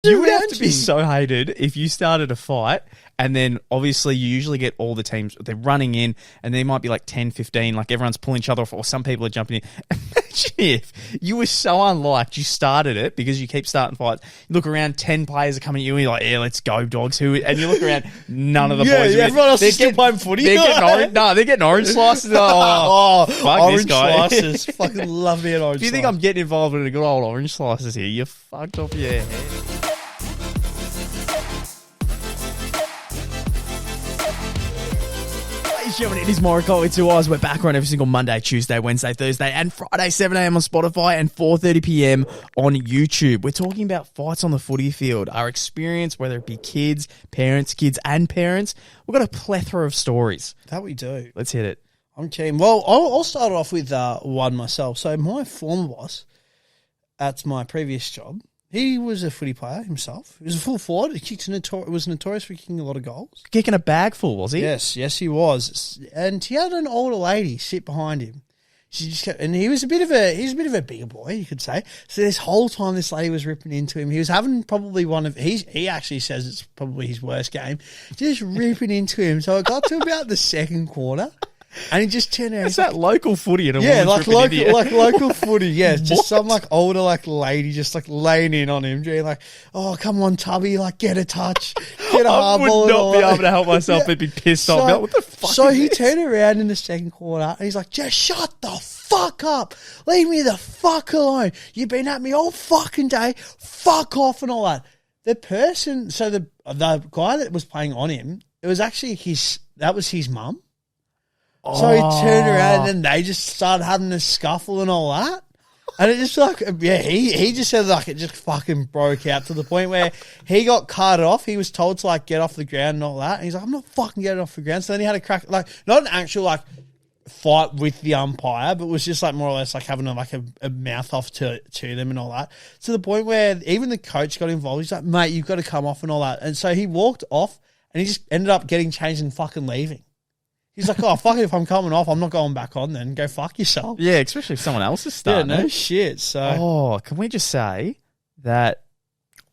You would have to be so hated if you started a fight and then obviously you usually get all the teams, they're running in and there might be like 10, 15, like everyone's pulling each other off or some people are jumping in. Imagine if you were so unliked, you started it because you keep starting fights. You look around, 10 players are coming at you and you're like, yeah, let's go, dogs. And you look around, none of the boys are everyone else is still playing footy. They're getting orange slices. Fuck orange this guy. slices. Fucking love me an orange If you think I'm getting involved in a good old orange slices here, you're fucked off your head. It is Morokai with 2 eyes. We're back on every single Monday, Tuesday, Wednesday, Thursday, and Friday, 7 a.m. on Spotify and 4:30 p.m. on YouTube. We're talking about fights on the footy field, our experience, whether it be kids, parents, and parents. We've got a plethora of stories. That we do. Let's hit it. I'm keen. Well, I'll start off with one myself. So my former boss at my previous job, he was a footy player himself. He was a full forward. He was notorious for kicking a lot of goals. Kicking a bag full, was he? Yes, he was. And he had an older lady sit behind him. She just kept, and he was a bit of a bigger boy, you could say. So this whole time, this lady was ripping into him. He was having probably he actually says it's probably his worst game, just ripping into him. So it got to about the second quarter. And he just turned around. It's that local footy, and local footy. Yeah, just some older lady just laying in on him, doing oh come on Tubby, get a touch, get a hard ball. I would not be able to help myself but be pissed off. What the fuck? So he turned around in the second quarter and he's like, just shut the fuck up, leave me the fuck alone. You've been at me all fucking day. Fuck off and all that. The person, so the guy that was playing on him, it was actually his mum. So he turned around and then they just started having a scuffle and all that. And it just he just said it just fucking broke out to the point where he got carted off. He was told to get off the ground and all that. And he's like, I'm not fucking getting off the ground. So then he had a crack, not an actual fight with the umpire, but it was just more or less having a mouth off to them and all that. To the point where even the coach got involved. He's like, mate, you've got to come off and all that. And so he walked off and he just ended up getting changed and fucking leaving. He's like, oh, fuck it, if I'm coming off, I'm not going back on then. Go fuck yourself. Yeah, especially if someone else is starting. Yeah, no shit. So, can we just say that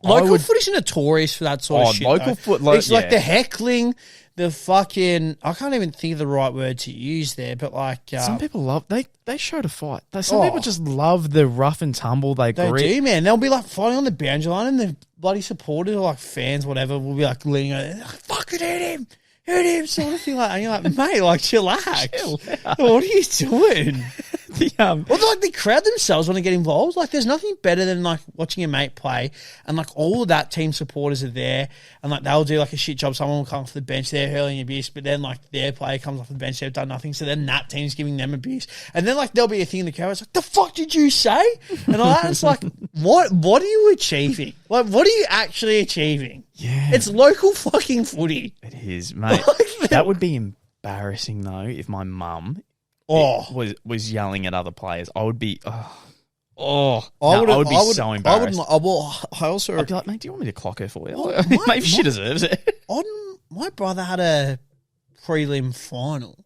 local footy's notorious for that sort of shit. Local foot, it's the heckling, the fucking, I can't even think of the right word to use there, but some people love, they show to fight. Some people just love the rough and tumble. They do, man. They'll be fighting on the boundary line and the bloody supporters or fans, whatever, will be leaning over, fucking hit him. Hurt him, sort of thing and you're like, mate, chillax. Chill out. What are you doing? The crowd themselves want to get involved. There's nothing better than watching a mate play and all of that team supporters are there and they'll do a shit job. Someone will come off the bench, they're hurling abuse, but then their player comes off the bench, they've done nothing. So then that team's giving them abuse. And then there'll be a thing in the crowd, it's the fuck did you say? And all that, it's what are you achieving? What are you actually achieving? Yeah. It's local fucking footy. It is, mate. That would be embarrassing though if my mum was yelling at other players. I would be I would be so embarrassed. I'd be like, mate, do you want me to clock her for you? Maybe she deserves it. My brother had a prelim final,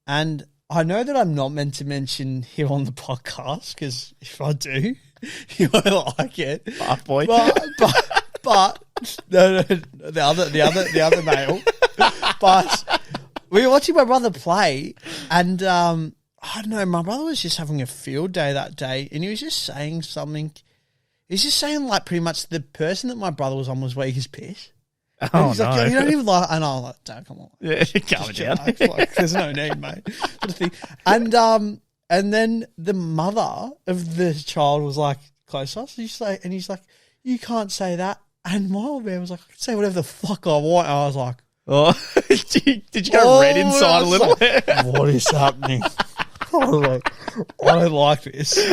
and I know that I'm not meant to mention here on the podcast because if I do, you won't like it. Fuck boy. But no, the other male. But we were watching my brother play, and I don't know, my brother was just having a field day that day, and he was just saying something. He was just saying pretty much the person that my brother was on was weak as piss. Oh, he's no. You don't even like, and I'm like, Dad, come on. Yeah, calm it down. There's no need, mate. Sort of thing. And then the mother of the child was close to us, he's like, you can't say that. And my old man was like, I can say whatever the fuck I want. And I was like, oh, did you go red inside a little bit? What is happening? I was like, I don't like this.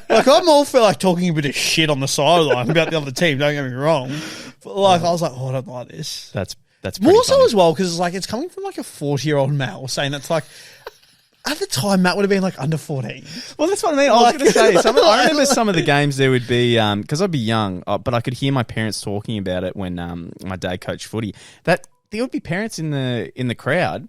I'm all for talking a bit of shit on the sideline about the other team, don't get me wrong. But I was like, I don't like this. That's more so funny. as well, because it's coming from a 40-year-old male saying that's at the time, Matt would have been under 14. Well, that's what I mean. I was going to say, I remember some of the games there would be, because I'd be young, but I could hear my parents talking about it when my dad coached footy, that there would be parents in the crowd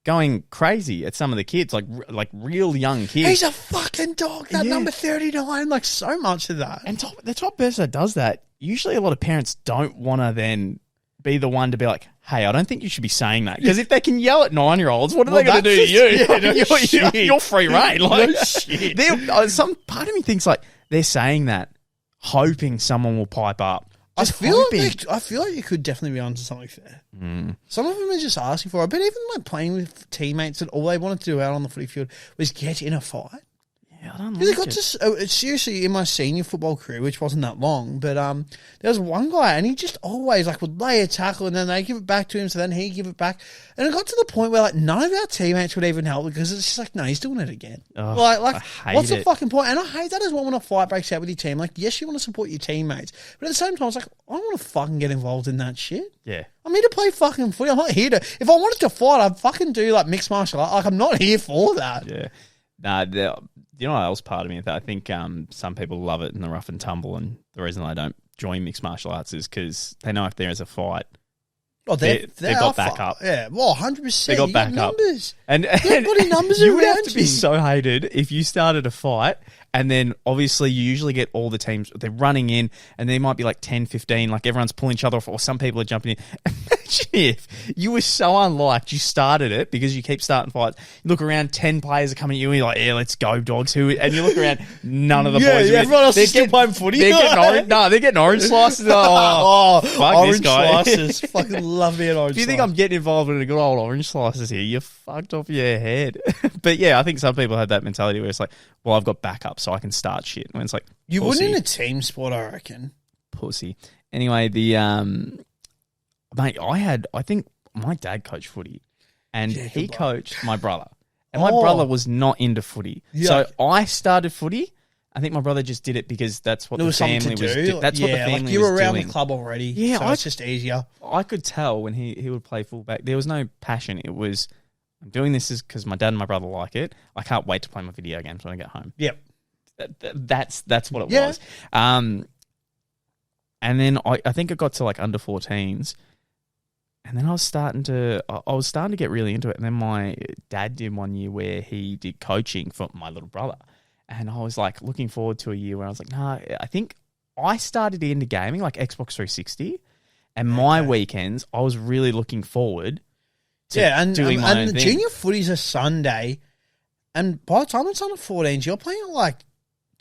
going crazy at some of the kids, like real young kids. He's a fucking dog. That number 39, like so much of that. And the top person that does that, usually a lot of parents don't want to then be the one to be like, hey, I don't think you should be saying that. Because if they can yell at 9-year-olds, what are they going to do to you? You're free reign. Like, some part of me thinks like they're saying that hoping someone will pipe up. I feel like you could definitely be onto something there. Some of them are just asking for it, but even like playing with teammates and all they wanted to do out on the footy field was get in a fight. Yeah, I don't like it. Seriously, in my senior football career, which wasn't that long, but there was one guy and he just always like would lay a tackle and then they give it back to him, so then he'd give it back. And it got to the point where like none of our teammates would even help because it's just like, no, he's doing it again. Oh, like what's the fucking point? And I hate that as well when a fight breaks out with your team. Like, yes, you want to support your teammates, but at the same time, it's like, I don't want to fucking get involved in that shit. Yeah. I'm here to play fucking footy. I'm not here to... If I wanted to fight, I'd fucking do like mixed martial art. Like, I'm not here for that. Yeah. Nah, you know what else part of me? I think some people love it in the rough and tumble, and the reason they don't join mixed martial arts is because they know if there is a fight, they've got backup. Yeah, well, 100%. They got backup. Numbers. And numbers you would have to be so hated if you started a fight and then obviously you usually get all the teams, they're running in and there might be like 10, 15, like everyone's pulling each other off or some people are jumping in. Imagine if you were so unliked, you started it because you keep starting fights. You look around, 10 players are coming at you and you're like, yeah, let's go, dogs. And you look around, none of the boys. Yeah, everyone else is still playing footy. They're getting orange slices. Fuck orange this guy. slices. Fucking love me an orange slice. If you think I'm getting involved in a good old orange slices here, you're fucked off your head. But yeah, I think some people have that mentality where it's like, well, I've got backup so I can start shit. And it's like, you pussy. wouldn't in a team sport, I reckon. Pussy. Anyway, mate, I think my dad coached footy and he coached my brother. And my brother was not into footy. Yeah. So I started footy. I think my brother just did it because that's what the family was doing. That's what the family was doing. You were around the club already, so it's just easier. I could tell when he would play fullback, there was no passion. It was, I'm doing this because my dad and my brother like it. I can't wait to play my video games when I get home. Yep. That's what it was. And then I think it got to like under 14s. And then I was starting to get really into it. And then my dad did one year where he did coaching for my little brother. And I was like looking forward to a year where I was like, nah, I think I started into gaming, like Xbox 360. And my weekends, I was really looking forward to doing my own thing. And junior footy's a Sunday. And by the time it's under 14s, you're playing at like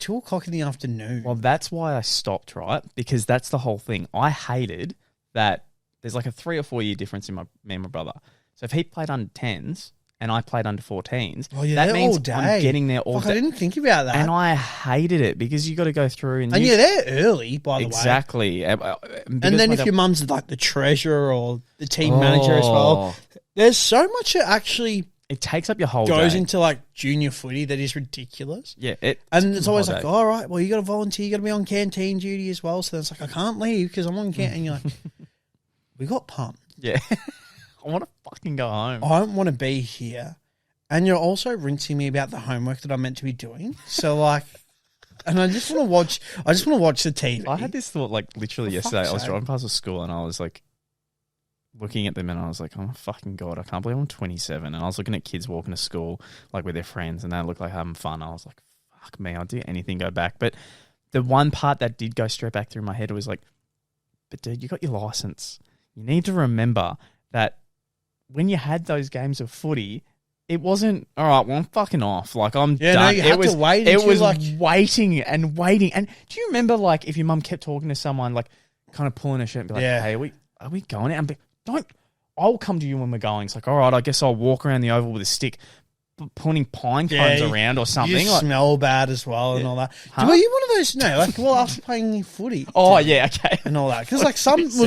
2 o'clock in the afternoon. Well, that's why I stopped, right? Because that's the whole thing. I hated that there's like a 3 or 4 year difference in me and my brother. So if he played under 10s and I played under 14s, that means I'm getting there all day. I didn't think about that. And I hated it because you got to go through. And you're there early, by the way. Exactly. And then if your mum's like the treasurer or the team manager as well, there's so much that actually... It takes up your whole goes day. Into like junior footy that is ridiculous. Yeah. And it's always like, all right, well, you got to volunteer, you got to be on canteen duty as well. So it's like, I can't leave because I'm on canteen. And you're like... We got pumped. Yeah. I want to fucking go home. I don't want to be here. And you're also rinsing me about the homework that I'm meant to be doing. So like, and I just want to watch the TV. I had this thought like literally yesterday. I was driving past a school and I was like looking at them and I was like, oh my fucking God, I can't believe I'm 27. And I was looking at kids walking to school like with their friends and they look like having fun. I was like, fuck me, I'll do anything, go back. But the one part that did go straight back through my head was like, but dude, you got your license. You need to remember that when you had those games of footy, it wasn't, all right, well, I'm fucking off. Like, I'm done. No, you had to wait. It was like waiting and waiting. And do you remember, like, if your mum kept talking to someone, like, kind of pulling her shirt and be like, hey, are we going out? And I'll come to you when we're going. It's like, all right, I guess I'll walk around the oval with a stick, pulling pine cones around or something. You smell bad as well and all that. Huh? Were you one of those? No, like, well, after playing footy. Oh, yeah, okay. And all that. Because, like,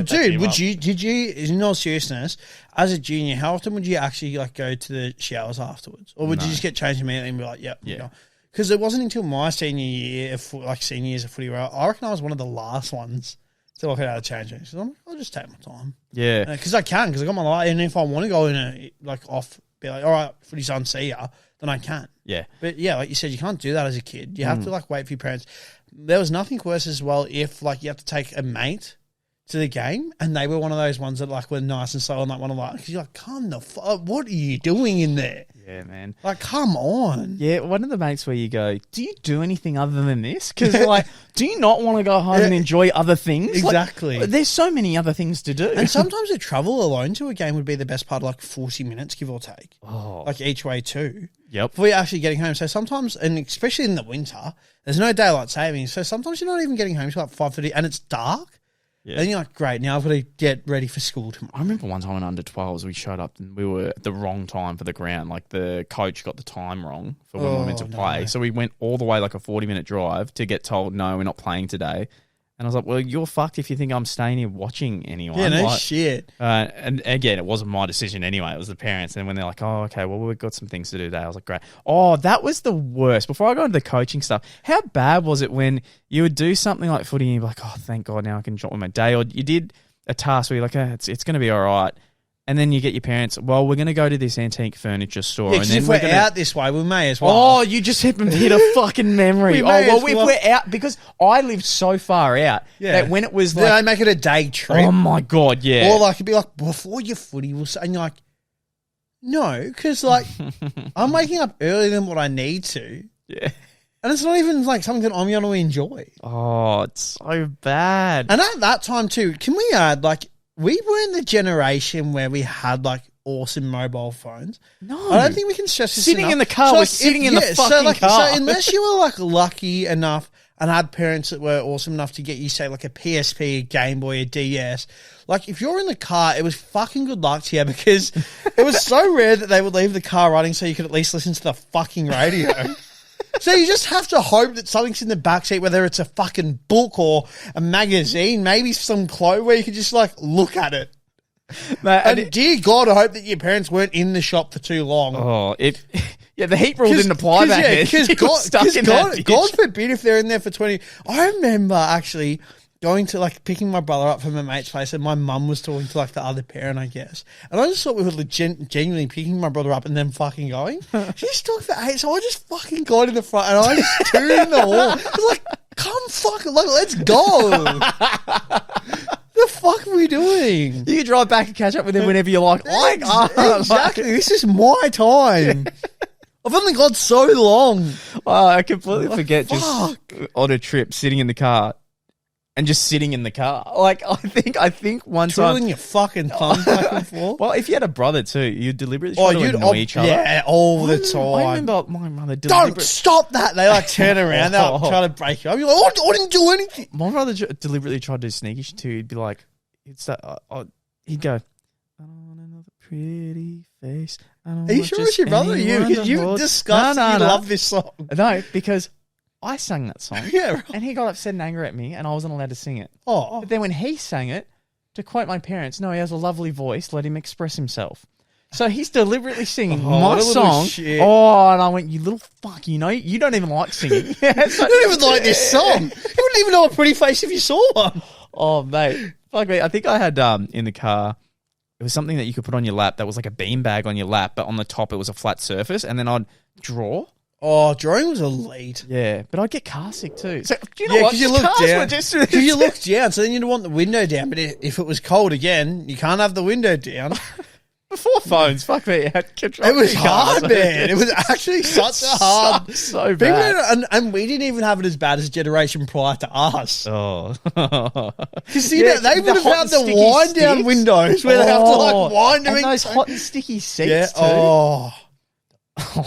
did you, in all seriousness, as a junior, how often would you actually, like, go to the showers afterwards? Or would you just get changed immediately and be like, yep, yeah. Because it wasn't until my senior year, senior years of footy, where I reckon I was one of the last ones to look at how to change it. So I'm like, I'll just take my time. Yeah. Because I can, because I got my life. And if I want to go in off, be like, all right, footy's on, see ya, then I can. Yeah. But yeah, like you said, you can't do that as a kid. You have to like wait for your parents. There was nothing worse as well if like you have to take a mate to the game, and they were one of those ones that like were nice and slow and like one of like, because you're like, come the fuck, what are you doing in there? Yeah, man. Like, come on. Yeah, one of the mates where you go, do you do anything other than this? Because like, do you not want to go home and enjoy other things? Exactly. Like, there's so many other things to do. And sometimes the travel alone to a game would be the best part of like 40 minutes, give or take. Oh. Like each way too. Yep. Before you're actually getting home. So sometimes, and especially in the winter, there's no daylight savings. So sometimes you're not even getting home till like 5:30 and it's dark. Yeah. And you're like, great, now I've got to get ready for school tomorrow. I remember one time in under 12s, we showed up and we were at the wrong time for the ground. Like the coach got the time wrong for when we were meant to play. No. So we went all the way like a 40-minute drive to get told, no, we're not playing today. And I was like, well, you're fucked if you think I'm staying here watching anyone. Yeah, no like, shit. And again, it wasn't my decision anyway. It was the parents. And when they're like, oh, okay, well, we've got some things to do today. I was like, great. Oh, that was the worst. Before I go into the coaching stuff, how bad was it when you would do something like footy and you'd be like, oh, thank God, now I can jump with my day. Or you did a task where you're like, it's going to be all right. And then you get your parents, well, we're going to go to this antique furniture store. Yeah, and then if we're out this way, we may as well. Oh, you just hit a fucking memory. We may as if well. we're out, because I lived so far out that when it was then like, I make it a day trip. oh my God, yeah. Or like, it'd be like, before your footy, we'll say, and you're like, no, because like, I'm waking up earlier than what I need to. Yeah. And it's not even like something that I'm going to enjoy. Oh, it's so bad. And at that time too, can we add, like, we were in the generation where we had like awesome mobile phones. No. I don't think we can stress this Sitting enough. in the car, we're sitting in the fucking car. So unless you were like lucky enough and had parents that were awesome enough to get you, say, like a PSP, a Game Boy, a DS, like if you're in the car, it was fucking good luck to you, because it was so rare that they would leave the car running so you could at least listen to the fucking radio. So you just have to hope that something's in the backseat, whether it's a fucking book or a magazine, maybe some clothes where you could just like look at it. Mate, And dear God, I hope that your parents weren't in the shop for too long. oh, yeah, the heat rule didn't apply back then. Because You were stuck in that God bitch. forbid if they're in there for 20. I remember actually going to like picking my brother up from a mate's place, and my mum was talking to like the other parent, I guess. And I just thought we were genuinely picking my brother up and then fucking going. She just talked for 8, so I just fucking got in the front and I just tuned the horn. I was like, come fucking, like, let's go. The fuck are we doing? You can drive back and catch up with him whenever you like. Exactly. This is my time. I've only got so long. Oh, I completely forget just fuck? on a trip sitting in the car and just sitting in the car. Like I think one Twirling time. your fucking thumb back and forth. Well, if you had a brother too, you'd deliberately try to annoy each other. Yeah, all the time. I remember my mother Don't deliberately. stop that. They like turn around. They're like, trying to break you up. You're like, I didn't do anything. My brother deliberately tried to do sneaky shit too. He'd be like, he'd go, I don't want another pretty face. Are you sure it's your brother or you? Because you discussed you love this song. No, because I sang that song. Yeah, right. And he got upset and angry at me, and I wasn't allowed to sing it. Oh. But then when he sang it, to quote my parents, no, he has a lovely voice, let him express himself. So he's deliberately singing my what a little song. shit. Oh, and I went, you little fuck, you don't even like singing. Yeah, so- You don't even like this song. You wouldn't even know a pretty face if you saw one. Oh, mate. Fuck me. I think I had in the car, it was something that you could put on your lap that was like a beanbag on your lap, but on the top it was a flat surface, and then I'd draw. Oh, drawing was elite. Yeah, but I'd get carsick too. So, do you know Yeah, what? because you look Cars down. were just- Because you look down, so then you'd want the window down. But if it was cold again, you can't have the window down. Before phones, fuck me. It was hard, man. It was actually such a hard. So People bad. and we didn't even have it as bad as the generation prior to us. Oh. Because Yeah, they would have hot had and the sticky wind down sticks. windows where they have to like wind them and in. those hot and sticky seats Yeah. too. Oh.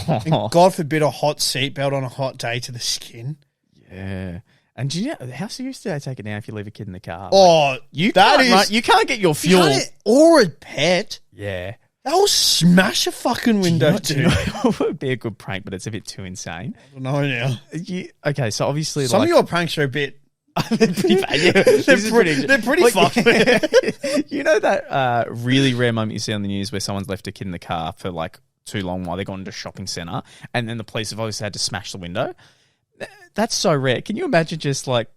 And God forbid a hot seatbelt on a hot day to the skin. Yeah. And do you know how serious do they take it now if you leave a kid in the car? Oh, you that can't is- run, you can't get your fuel. Or a pet. Yeah. They'll smash a fucking window Do too. you know what would be a good prank, but it's a bit too insane. No, now. Okay, so obviously Some like of your pranks are a bit. they're pretty bad. Yeah, They're pretty fucked. You know that really rare moment you see on the news where someone's left a kid in the car for like too long while they're gone to a shopping centre, and then the police have obviously had to smash the window? That's so rare. Can you imagine just like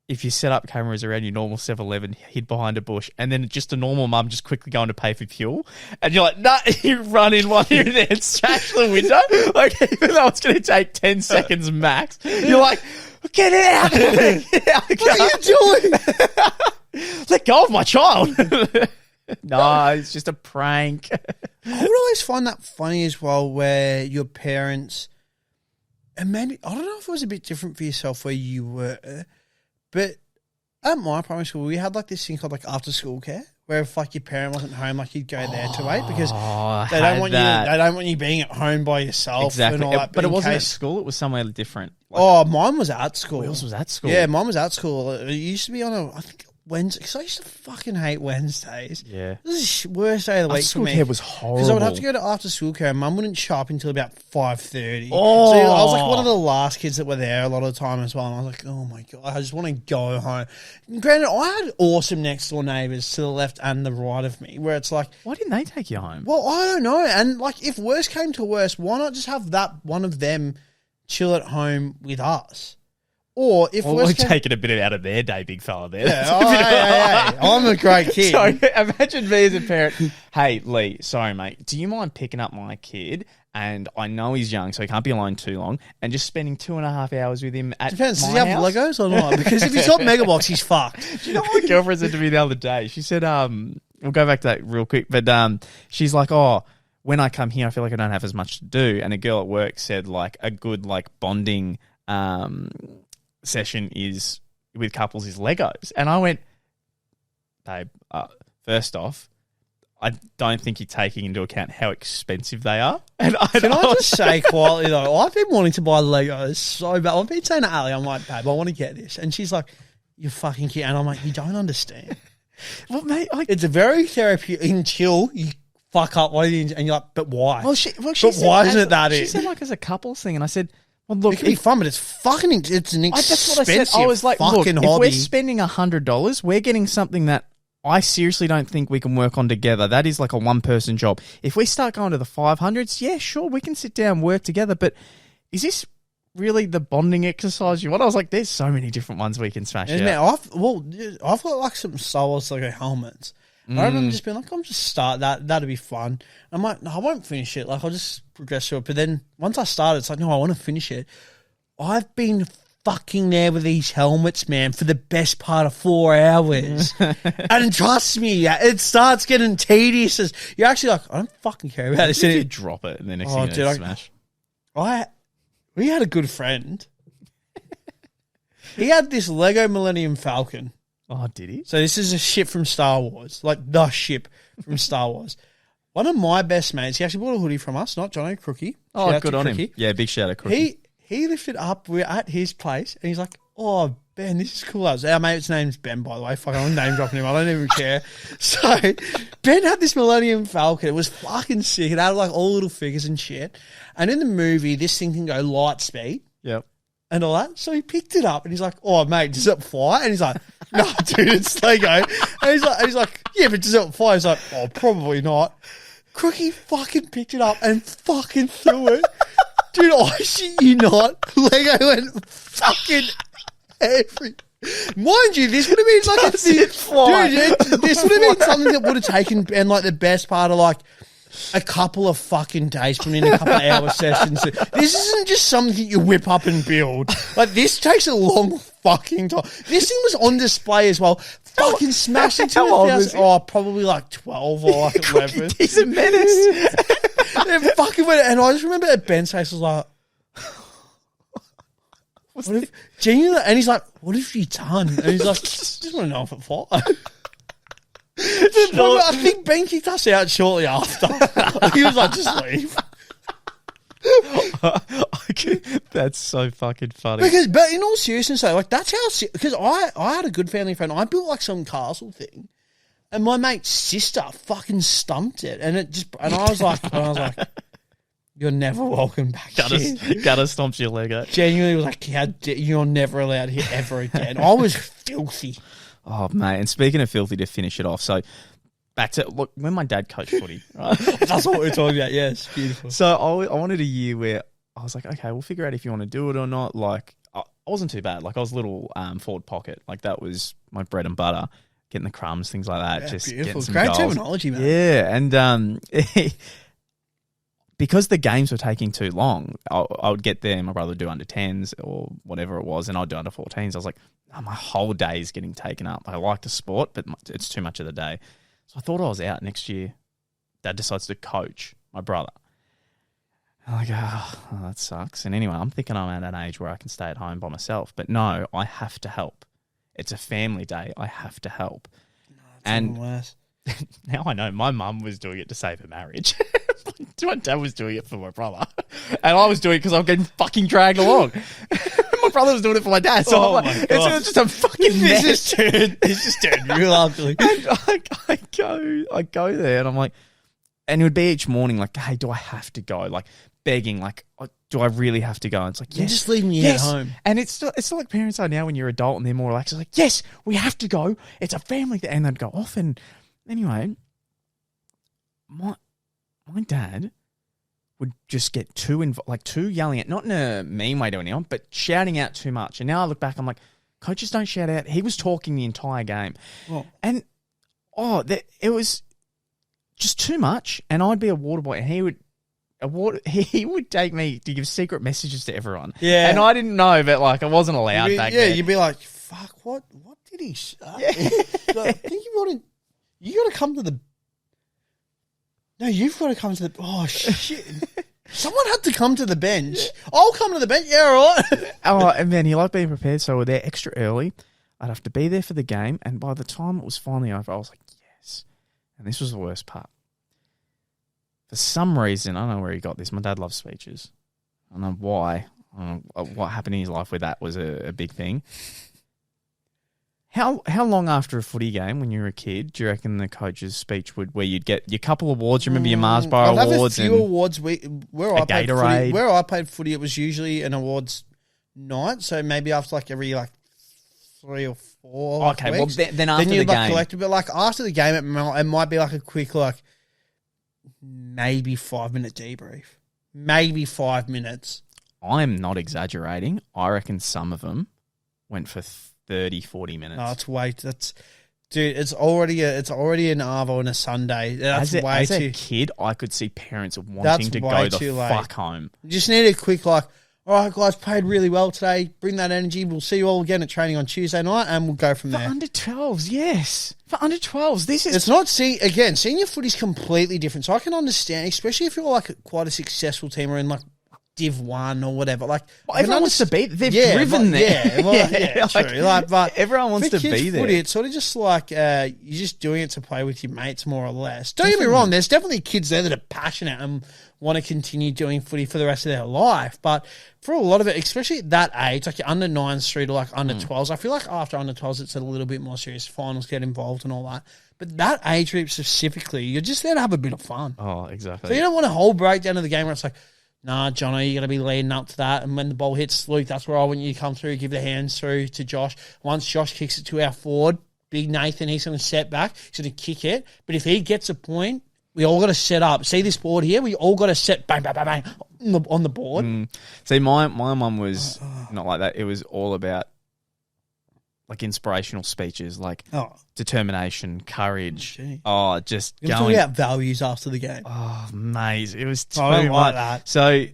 if you set up cameras around your normal 7-Eleven, hid behind a bush, and then just a normal mum just quickly going to pay for fuel, and you're like, nah, you run in while you're in there and smash the window? Like, even though it's going to take 10 seconds max, you're like, get out! Get out of the What are you doing? let go of my child. No, it's just a prank. I would always find that funny as well, where your parents, and maybe, I don't know if it was a bit different for yourself where you were, but at my primary school, we had like this thing called like after school care, where if like your parent wasn't home, like you'd go there to wait because they don't want you being at home by yourself. Exactly. And all that. But it wasn't at school, it was somewhere different. Mine was at school. Yours was at school? Yeah, mine was at school. It used to be on I think Wednesday, because I used to fucking hate Wednesdays. Yeah. This is the worst day of the week for me. After school care was horrible. Because I would have to go to after school care and Mum wouldn't show up until about 5:30. Oh. So I was like one of the last kids that were there a lot of the time as well. And I was like, oh my God, I just want to go home. Granted, I had awesome next door neighbours to the left and the right of me, where it's like, why didn't they take you home? well, I don't know. And like, if worse came to worse, why not just have that one of them chill at home with us? Or if we're taking a bit out of their day, big fella there. Yeah, hey. I'm a great kid. So imagine me as a parent. Hey, Lee, sorry, mate. Do you mind picking up my kid? And I know he's young, so he can't be alone too long. And just spending 2.5 hours with him at Depends. my Does he have house? Legos or not? Because if he's got Megabox, he's fucked. Do you know what my girlfriend said to me the other day? She said, we'll go back to that real quick. But she's like, when I come here, I feel like I don't have as much to do. And a girl at work said, like, a good, like, bonding session is with couples is Legos. And I went, babe, first off, I don't think you're taking into account how expensive they are. And Can I just say quietly though, I've been wanting to buy Legos so bad. I've been saying to Ali, I'm like, babe, I want to get this. And she's like, you're fucking kidding. And I'm like, you don't understand. Well, mate, it's a very therapeutic until you fuck up one of the, and you're like, but why? Well, she but said, why isn't it that? She said like as a couples thing, and I said, well, look, it can be fun, but it's fucking. It's an expensive. That's what I said. I was like, look, fucking if hobby. we're spending $100, we're getting something that I seriously don't think we can work on together. That is like a one-person job. If we start going to the 500s, yeah, sure, we can sit down, work together. But is this really the bonding exercise you want? I was like, there's so many different ones we can smash out. I've got like some Star Wars Lego helmets. I remember just being like, I'll just start that. That'd be fun. I'm like, no, I won't finish it. Like, I'll just progress through it. But then once I started, it's like, no, I want to finish it. I've been fucking there with these helmets, man, for the best part of 4 hours. And trust me, it starts getting tedious. You're actually like, I don't fucking care about this. If you drop it and then next thing you know, smash. We had a good friend. He had this Lego Millennium Falcon. Oh, did he? So this is a ship from Star Wars, like the ship from Star Wars. One of my best mates, he actually bought a hoodie from us, not Johnny Crookie. Oh, good on him. Yeah, big shout out Crookie. He lifted up, we're at his place, and he's like, oh, Ben, this is cool. Our mate's name's Ben, by the way. Fuck, I'm name dropping him. I don't even care. So Ben had this Millennium Falcon. It was fucking sick. It had like all little figures and shit. And in the movie, this thing can go light speed. Yep. And all that. So he picked it up and he's like, oh, mate, does it fly? And he's like, no, dude, it's Lego. And he's like, yeah, but does it fly? He's like, oh, probably not. Crookie fucking picked it up and fucking threw it. Dude, I shit you not. Lego went fucking every. Mind you, this would have been like a thing. Dude, this would have been something that would have taken Ben like the best part of like a couple of fucking days, putting in a couple of hour sessions. This isn't just something you whip up and build. Like, this takes a long fucking time. This thing was on display as well. Fucking smashed into it. Oh, probably like 12 or like 11. He's a menace. It fucking went, and I just remember at Ben's face was like, what if, genuinely, and he's like, what have you done? And he's like, just want to know if it flies. I think Ben kicked us out shortly after. He was like, just leave. That's so fucking funny. But in all seriousness, though, like that's how. Because I had a good family friend. I built like some castle thing, and my mate's sister fucking stumped it, and I was like, you're never welcome back. Gutter stomps your Lego. Genuinely was like, you're never allowed here ever again. I was filthy. Oh, mate. And speaking of filthy, to finish it off, so back to, look, when my dad coached footy, right? That's what we're talking about, yes. Beautiful. So I wanted a year where I was like, okay, we'll figure out if you want to do it or not. Like, I wasn't too bad. Like, I was a little forward pocket. Like, that was my bread and butter, getting the crumbs, things like that. Yeah, just beautiful. getting some Great goals. terminology, man. Yeah, and because the games were taking too long, I would get there and my brother would do under 10s or whatever it was, and I'd do under 14s. I was like, oh, my whole day is getting taken up. I like the sport, but it's too much of the day. So I thought I was out next year. Dad decides to coach my brother. I'm like, oh, that sucks. And anyway, I'm thinking I'm at an age where I can stay at home by myself. But no, I have to help. It's a family day. I have to help. No, and worse. Now I know my mum was doing it to save her marriage. My dad was doing it for my brother. And I was doing it because I'm getting fucking dragged along. My brother was doing it for my dad. So I'm like, it's just a fucking mess. This just turned real ugly. And I go there and I'm like, and it would be each morning like, hey, do I have to go? Like begging, like, do I really have to go? And it's like, yes. Just leave me at home. And it's still like parents are now when you're adult and they're more relaxed. It's like, yes, we have to go. It's a family thing. And they'd go off. And anyway, my dad would just get too yelling at, not in a mean way to anyone, but shouting out too much. And now I look back, I'm like, coaches don't shout out. He was talking the entire game. Oh. And, it was just too much. And I'd be a water boy and he would take me to give secret messages to everyone. Yeah. And I didn't know, but like I wasn't allowed back then. Yeah, you'd be like, fuck, what did he say? Yeah. I think you got to come to the... No, you've got to come to the... Oh, shit. Someone had to come to the bench. I'll come to the bench. Yeah, all right. And then he liked being prepared, so we're there extra early. I'd have to be there for the game, and by the time it was finally over, I was like, yes. And this was the worst part. For some reason, I don't know where he got this. My dad loves speeches. I don't know why. I don't know what happened in his life where that was a big thing. How long after a footy game, when you were a kid, do you reckon the coach's speech where you'd get your couple of awards? You remember your Mars Bar awards? I've had a few awards where I played Gatorade. footy. Where I played footy, it was usually an awards night. So maybe after every 3 or 4 okay, weeks. Well, then after you'd the game. collect it. But after the game, it might be a quick maybe 5-minute debrief. Maybe 5 minutes. I'm not exaggerating. I reckon some of them went for 30, 40 minutes. No, dude, it's already an arvo on a Sunday. That's as a kid, I could see parents wanting to go the fuck home. You just need a quick all right, guys, played really well today. Bring that energy. We'll see you all again at training on Tuesday night, and we'll go from there. For under 12s, yes. For under 12s, this is... It's not... senior footy's completely different. So I can understand, especially if you're quite a successful team or in Div 1 or whatever. Everyone wants to be... They've driven there. Yeah, true. But everyone wants to be there. Footy, it's sort of just you're just doing it to play with your mates, more or less. Don't get me wrong, there's definitely kids there that are passionate and want to continue doing footy for the rest of their life. But for a lot of it, especially at that age, your under 9s through to under 12s, I feel like after under 12s, it's a little bit more serious. Finals get involved and all that. But that age group specifically, you're just there to have a bit of fun. Oh, exactly. So you don't want a whole breakdown of the game where it's nah, Jono, you're going to be leading up to that. And when the ball hits Luke, that's where I want you to come through, give the hands through to Josh. Once Josh kicks it to our forward, big Nathan, he's going to set back. He's going to kick it. But if he gets a point, we all got to set up. See this board here? We all got to set bang, bang, bang, bang on the board. See, my mum was not like that. It was all about inspirational speeches, determination, courage. Just going. Talking about values after the game. Oh, mate, it was too I don't much. like that. So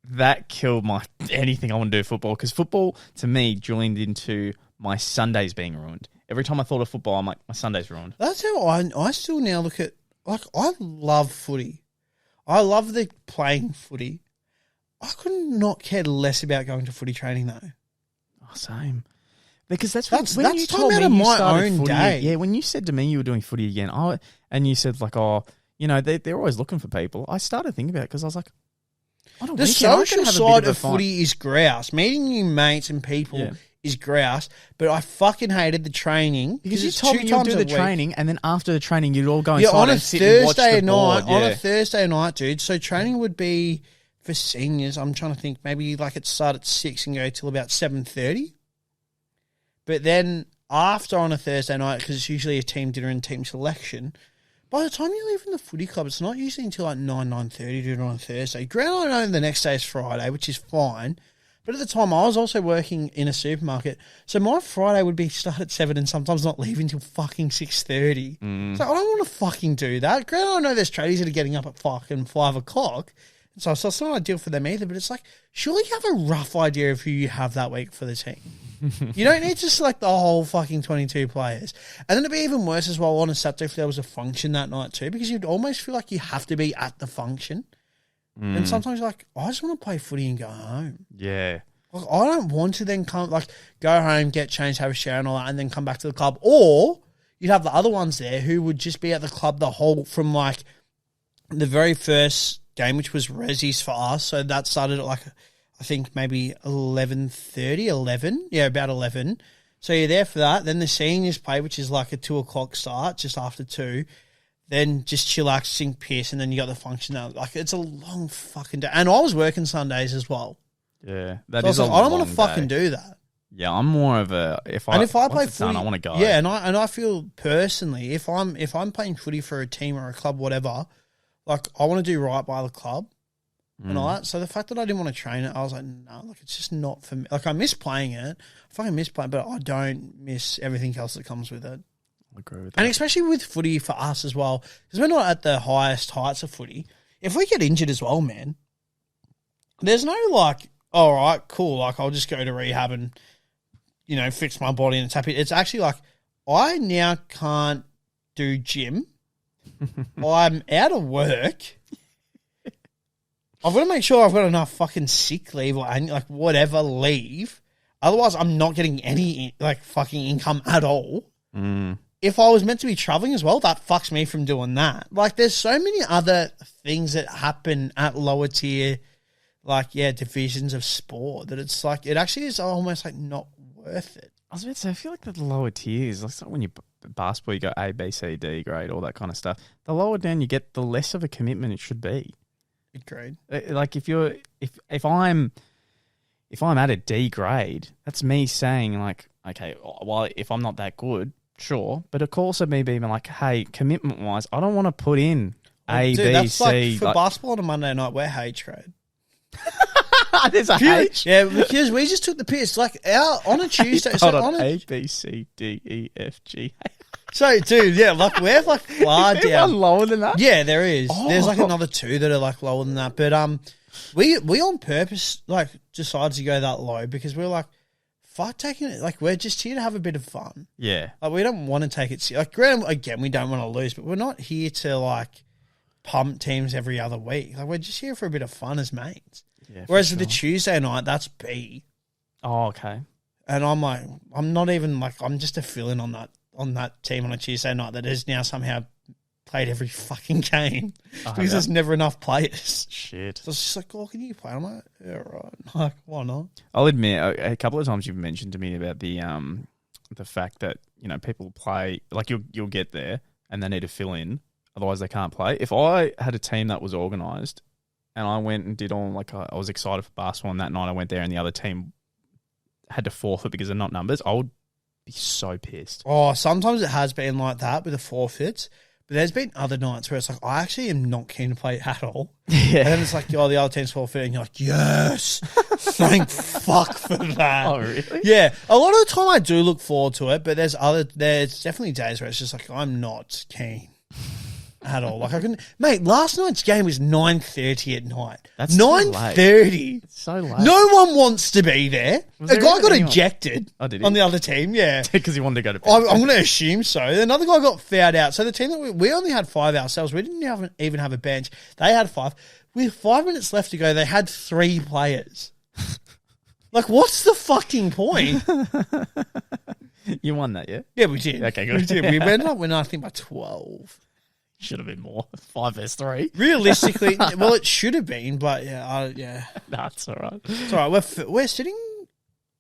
that killed anything I want to do football, because football to me joined into my Sundays being ruined. Every time I thought of football, I'm like, my Sunday's ruined. That's how I still now look at. I love footy. I love the playing footy. I could not care less about going to footy training though. Oh, same. Because that's when you told me out of my own footy, day. Yeah, when you said to me you were doing footy again, and you said they're always looking for people. I started thinking about it because I was like, the social side of footy is grouse. Meeting new mates and people is grouse. But I fucking hated the training because you told me you'd do the training, and then after the training you'd all go inside on and sit and watch the board. On a Thursday night, dude. So training would be for seniors. I'm trying to think. Maybe it start at 6 and go till about 7:30. But then after on a Thursday night, because it's usually a team dinner and team selection, by the time you leave from the footy club, it's not usually until 9:30 to do it on a Thursday. Granted, I know the next day is Friday, which is fine. But at the time, I was also working in a supermarket. So my Friday would be start at 7 and sometimes not leave until fucking 6:30. So I don't want to fucking do that. Granted, I know there's tradies that are getting up at fucking 5 o'clock. So it's not ideal for them either. But it's like, surely you have a rough idea of who you have that week for the team. You don't need to select the whole fucking 22 players. And then it'd be even worse as well on a Saturday if there was a function that night too, because you'd almost feel like you have to be at the function. And sometimes you're like, I just want to play footy and go home. Yeah. Like, I don't want to then go home, get changed, have a shower and all that, and then come back to the club. Or you'd have the other ones there who would just be at the club from like the very first game, which was Resi's for us. So that started at like, I think maybe 11:30, 11. Yeah, about 11. So you're there for that. Then the seniors play, which is like a 2 o'clock start, just after 2. Then just chillax, sink piss, and then you got the function out. Like, it's a long fucking day. And I was working Sundays as well. Yeah. I don't want to fucking do that. Yeah, I'm more of a if I play footy, I want to go. Yeah, and I feel personally, if I'm playing footy for a team or a club, whatever, like I want to do right by the club and all that. So the fact that I didn't want to train it, I was like, no, like it's just not for me. Like I miss playing it. I fucking miss playing, but I don't miss everything else that comes with it. I agree with that. And especially with footy for us as well, because we're not at the highest heights of footy. If we get injured as well, man, there's no like, all right, cool, like I'll just go to rehab and, you know, fix my body and it's happy. It's actually like, I now can't do gym. I'm out of work. I've got to make sure I've got enough fucking sick leave or like whatever leave. Otherwise, I'm not getting any like fucking income at all. If I was meant to be traveling as well, that fucks me from doing that. Like, there's so many other things that happen at lower tier, like, yeah, divisions of sport that it's like, it actually is almost like not worth it. I was about to say, I feel like the lower tiers, like when you basketball, you go A, B, C, D grade, all that kind of stuff. The lower down you get, the less of a commitment it should be. Agreed. Like if I'm at a D grade, that's me saying like, okay, well, if I'm not that good, sure, but of course, me being like, hey, commitment wise, I don't want to put in A, Dude, B, that's C. Like for basketball on a Monday night, we're H grade. There's a H. Yeah, because we just took the piss. Like on a Tuesday, so on A, B, C, D, E, F, G. So, dude, yeah, like we're like far down. One lower than that? Yeah, there is. Oh. There's like another 2 that are like lower than that. But we on purpose like decided to go that low because we're like, fuck taking it. Like we're just here to have a bit of fun. Yeah. Like we don't want to take it like granted, again, we don't want to lose, but we're not here to like pump teams every other week. Like we're just here for a bit of fun as mates. Yeah, whereas with the Tuesday night, that's B. Oh, okay. And I'm like, I'm not even like, I'm just a fill-in on that team on a Tuesday night that has now somehow played every fucking game because there's never enough players. Shit. So it's just like, oh, can you play? I'm like, yeah, right. Like, why not? I'll admit, a couple of times you've mentioned to me about the fact that, you know, people play, like you'll get there and they need to fill in, otherwise they can't play. If I had a team that was organised and I went and did all, like, I was excited for basketball and that night I went there and the other team had to forfeit because they're not numbers, I would be so pissed. Oh, sometimes it has been like that with the forfeits, but there's been other nights where it's like, I actually am not keen to play at all. Yeah. And then it's like, oh, the other team's forfeiting, and you're like, yes, thank fuck for that. Oh, really? Yeah. A lot of the time I do look forward to it, but there's definitely days where it's just like, I'm not keen at all. Like I couldn't, mate. Last night's game was 9:30 at night. That's 9:30. So late. No one wants to be there. A guy got ejected on the other team. Yeah, because he wanted to go to bed. I'm going to assume so. Another guy got fouled out. So the team that we only had 5 ourselves. We didn't even have a bench. They had 5. With 5 minutes left to go, they had 3 players. Like, what's the fucking point? You won that, yeah? Yeah, we did. Okay, good. We did. We ended up winning, I think, by 12. Should have been more. 5 vs 3. Realistically, well, it should have been, but yeah. That's all right. It's all right. We're sitting.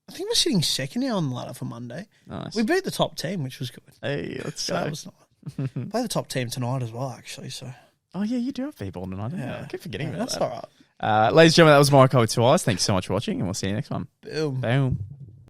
I think we're sitting second now on the ladder for Monday. Nice. We beat the top team, which was good. Hey, let's so go. That was nice. Play the top team tonight as well, actually. So. Oh yeah, you do have V-ball tonight. Don't you? I keep forgetting about that's that. That's all right. Ladies and gentlemen, that was Morokai with 2 eyes. Thanks so much for watching, and we'll see you next one. Boom. Boom.